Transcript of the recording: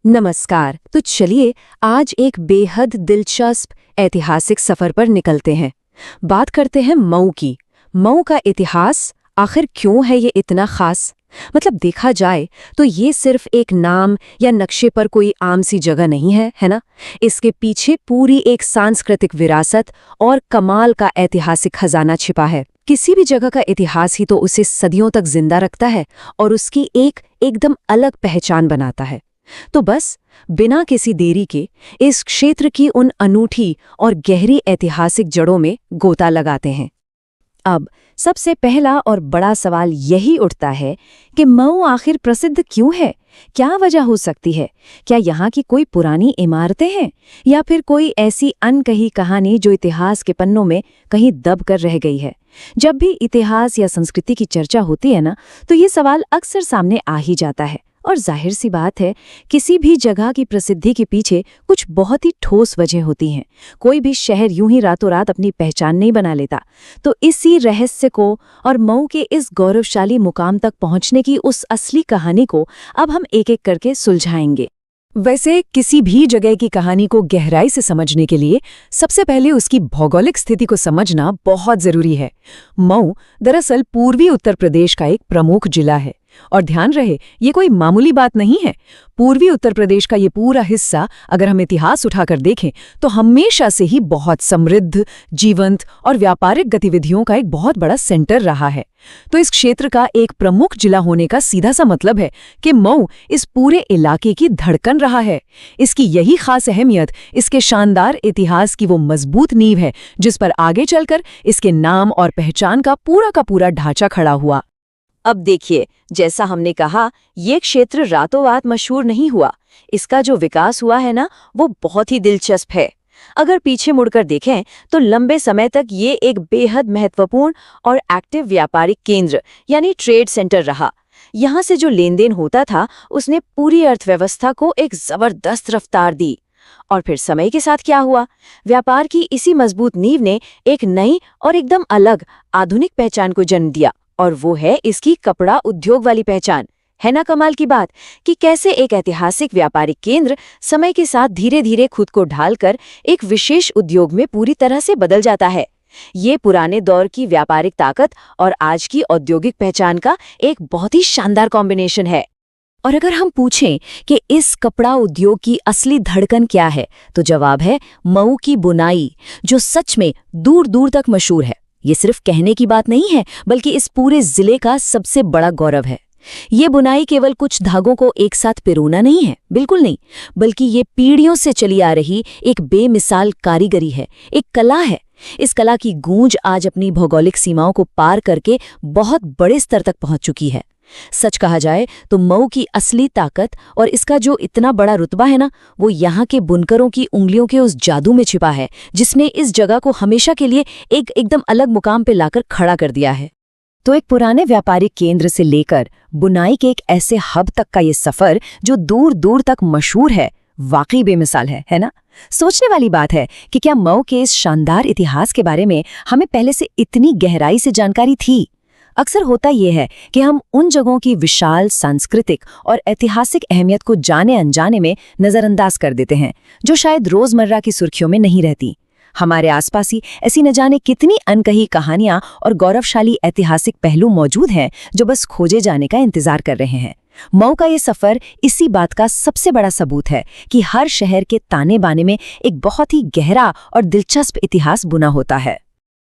नमस्कार। तो चलिए आज एक बेहद दिलचस्प ऐतिहासिक सफर पर निकलते हैं। बात करते हैं मऊ की। मऊ का इतिहास आखिर क्यों है ये इतना खास? मतलब देखा जाए तो ये सिर्फ एक नाम या नक्शे पर कोई आम सी जगह नहीं है, है ना? इसके पीछे पूरी एक सांस्कृतिक विरासत और कमाल का ऐतिहासिक खजाना छिपा है। किसी भी जगह का इतिहास ही तो उसे सदियों तक जिंदा रखता है और उसकी एकदम अलग पहचान बनाता है। तो बस बिना किसी देरी के इस क्षेत्र की उन अनूठी और गहरी ऐतिहासिक जड़ों में गोता लगाते हैं। अब सबसे पहला और बड़ा सवाल यही उठता है कि मऊ आखिर प्रसिद्ध क्यों है? क्या वजह हो सकती है? क्या यहाँ की कोई पुरानी इमारतें हैं या फिर कोई ऐसी अनकही कहानी जो इतिहास के पन्नों में कहीं दब कर रह गई है? जब भी इतिहास या संस्कृति की चर्चा होती है ना, तो ये सवाल अक्सर सामने आ ही जाता है। और जाहिर सी बात है, किसी भी जगह की प्रसिद्धि के पीछे कुछ बहुत ही ठोस वजह होती हैं। कोई भी शहर यूं ही रातों रात अपनी पहचान नहीं बना लेता। तो इसी रहस्य को और मऊ के इस गौरवशाली मुकाम तक पहुंचने की उस असली कहानी को अब हम एक एक करके सुलझाएंगे। वैसे किसी भी जगह की कहानी को गहराई से समझने के लिए सबसे पहले उसकी भौगोलिक स्थिति को समझना बहुत जरूरी है। मऊ दरअसल पूर्वी उत्तर प्रदेश का एक प्रमुख जिला है। और ध्यान रहे, ये कोई मामूली बात नहीं है। पूर्वी उत्तर प्रदेश का ये पूरा हिस्सा अगर हम इतिहास उठाकर देखें तो हमेशा से ही बहुत समृद्ध, जीवंत और व्यापारिक गतिविधियों का एक बहुत बड़ा सेंटर रहा है। तो इस क्षेत्र का एक प्रमुख जिला होने का सीधा सा मतलब है कि मऊ इस पूरे इलाके की धड़कन रहा है। इसकी यही खास अहमियत इसके शानदार इतिहास की वो मजबूत नींव है जिस पर आगे चलकर इसके नाम और पहचान का पूरा ढांचा खड़ा हुआ। अब देखिए, जैसा हमने कहा, ये क्षेत्र रातों रात मशहूर नहीं हुआ। इसका जो विकास हुआ है ना, वो बहुत ही दिलचस्प है। अगर पीछे मुड़कर देखें तो लंबे समय तक ये एक बेहद महत्वपूर्ण और एक्टिव व्यापारिक केंद्र यानी ट्रेड सेंटर रहा। यहाँ से जो लेन देन होता था उसने पूरी अर्थव्यवस्था को एक जबरदस्त रफ्तार दी। और फिर समय के साथ क्या हुआ? व्यापार की इसी मजबूत नींव ने एक नई और एकदम अलग आधुनिक पहचान को जन्म दिया, और वो है इसकी कपड़ा उद्योग वाली पहचान। है ना कमाल की बात कि कैसे एक ऐतिहासिक व्यापारिक केंद्र समय के साथ धीरे धीरे खुद को ढालकर एक विशेष उद्योग में पूरी तरह से बदल जाता है। ये पुराने दौर की व्यापारिक ताकत और आज की औद्योगिक पहचान का एक बहुत ही शानदार कॉम्बिनेशन है। और अगर हम पूछें कि इस कपड़ा उद्योग की असली धड़कन क्या है, तो जवाब है मऊ की बुनाई, जो सच में दूर दूर तक मशहूर है। ये सिर्फ कहने की बात नहीं है, बल्कि इस पूरे जिले का सबसे बड़ा गौरव है। ये बुनाई केवल कुछ धागों को एक साथ पिरोना नहीं है, बिल्कुल नहीं, बल्कि ये पीढ़ियों से चली आ रही एक बेमिसाल कारीगरी है, एक कला है। इस कला की गूंज आज अपनी भौगोलिक सीमाओं को पार करके बहुत बड़े स्तर तक पहुंच चुकी है। सच कहा जाए तो मऊ की असली ताकत और इसका जो इतना बड़ा रुतबा है ना, वो यहाँ के बुनकरों की उंगलियों के उस जादू में छिपा है जिसने इस जगह को हमेशा के लिए एकदम अलग मुकाम पे लाकर खड़ा कर दिया है। तो एक पुराने व्यापारिक केंद्र से लेकर बुनाई के एक ऐसे हब तक का ये सफर जो दूर दूर तक मशहूर है, वाकई बेमिसाल है ना? सोचने वाली बात है कि क्या मऊ के इस शानदार इतिहास के बारे में हमें पहले से इतनी गहराई से जानकारी थी? अक्सर होता यह है कि हम उन जगहों की विशाल सांस्कृतिक और ऐतिहासिक अहमियत को जाने अनजाने में नज़रअंदाज कर देते हैं, जो शायद रोजमर्रा की सुर्खियों में नहीं रहती। हमारे आसपास ही ऐसी न जाने कितनी अनकही कहानियां और गौरवशाली ऐतिहासिक पहलू मौजूद हैं जो बस खोजे जाने का इंतजार कर रहे हैं। मऊ का ये सफर इसी बात का सबसे बड़ा सबूत है कि हर शहर के ताने बाने में एक बहुत ही गहरा और दिलचस्प इतिहास बुना होता है।